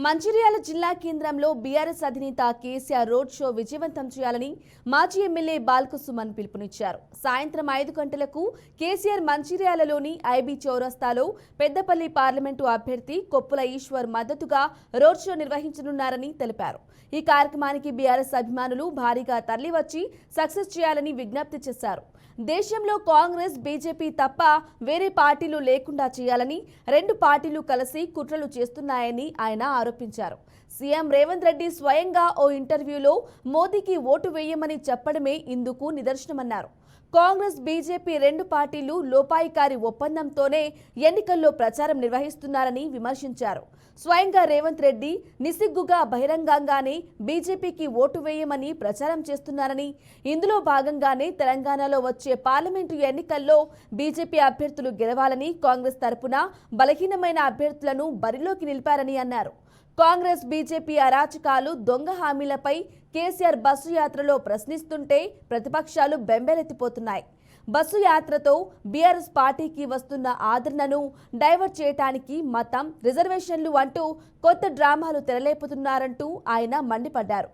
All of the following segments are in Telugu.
మంచిర్యాల జిల్లా కేంద్రంలో బీఆర్ఎస్ అధినేత కేసీఆర్ రోడ్ షో విజయవంతం చేయాలని మాజీ ఎమ్మెల్యే బాల్కసుమన్ పిలుపునిచ్చారు. సాయంత్రం 5 గంటలకు కేసీఆర్ మంచిర్యాలలోని ఐబీ చౌరస్తాలో పెద్దపల్లి పార్లమెంటు అభ్యర్థి కొప్పుల ఈశ్వర్ మద్దతుగా రోడ్ షో నిర్వహించనున్నారని తెలిపారు. ఈ కార్యక్రమానికి బీఆర్ఎస్ అభిమానులు భారీగా తరలివచ్చి సక్సెస్ చేయాలని విజ్ఞప్తి చేశారు. దేశంలో కాంగ్రెస్, బీజేపీ తప్ప వేరే పార్టీలు లేకుండా చేయాలని రెండు పార్టీలు కలిసి కుట్రలు చేస్తున్నాయని ఆయన ఆరోపించారు. సీఎం రేవంత్ రెడ్డి స్వయంగా ఓ ఇంటర్వ్యూలో మోదీకి ఓటు వేయమని చెప్పడమే ఇందుకు నిదర్శనమన్నారు. కాంగ్రెస్, బీజేపీ రెండు పార్టీలు లోపాయికారి ఒప్పందంతోనే ఎన్నికల్లో ప్రచారం నిర్వహిస్తున్నారని విమర్శించారు. స్వయంగా రేవంత్ రెడ్డి నిస్సిగ్గుగా బహిరంగంగానే బీజేపీకి ఓటు వేయమని ప్రచారం చేస్తున్నారని, ఇందులో భాగంగానే తెలంగాణలో వచ్చే పార్లమెంటు ఎన్నికల్లో బీజేపీ అభ్యర్థులు గెలవాలని కాంగ్రెస్ తరపున బలహీనమైన అభ్యర్థులను బరిలోకి నిలిపారని అన్నారు. కాంగ్రెస్, బీజేపీ అరాచకాలు, దొంగ హామీలపై కేసీఆర్ బస్సు యాత్రలో ప్రశ్నిస్తుంటే ప్రతిపక్షాలు బెంబేలెత్తిపోతున్నాయి. బస్సు యాత్రతో బీఆర్ఎస్ పార్టీకి వస్తున్న ఆదరణను డైవర్ట్ చేయడానికి మతం, రిజర్వేషన్లు అంటూ కొత్త డ్రామాలు తెరలేపుతున్నారంటూ ఆయన మండిపడ్డారు.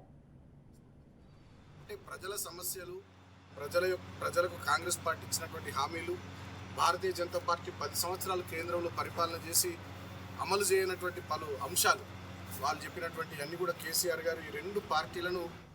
ప్రజల సమస్యలు, ప్రజలకు కాంగ్రెస్ పార్టీ ఇచ్చినటువంటి హామీలు, భారతీయ జనతా పార్టీ 10 సంవత్సరాలు కేంద్రంలో పరిపాలన చేసి అమలు చేయనటువంటి పలు అంశాలు, వాళ్ళు చెప్పినటువంటి అన్ని కూడా కేసీఆర్ గారు ఈ రెండు పార్టీలను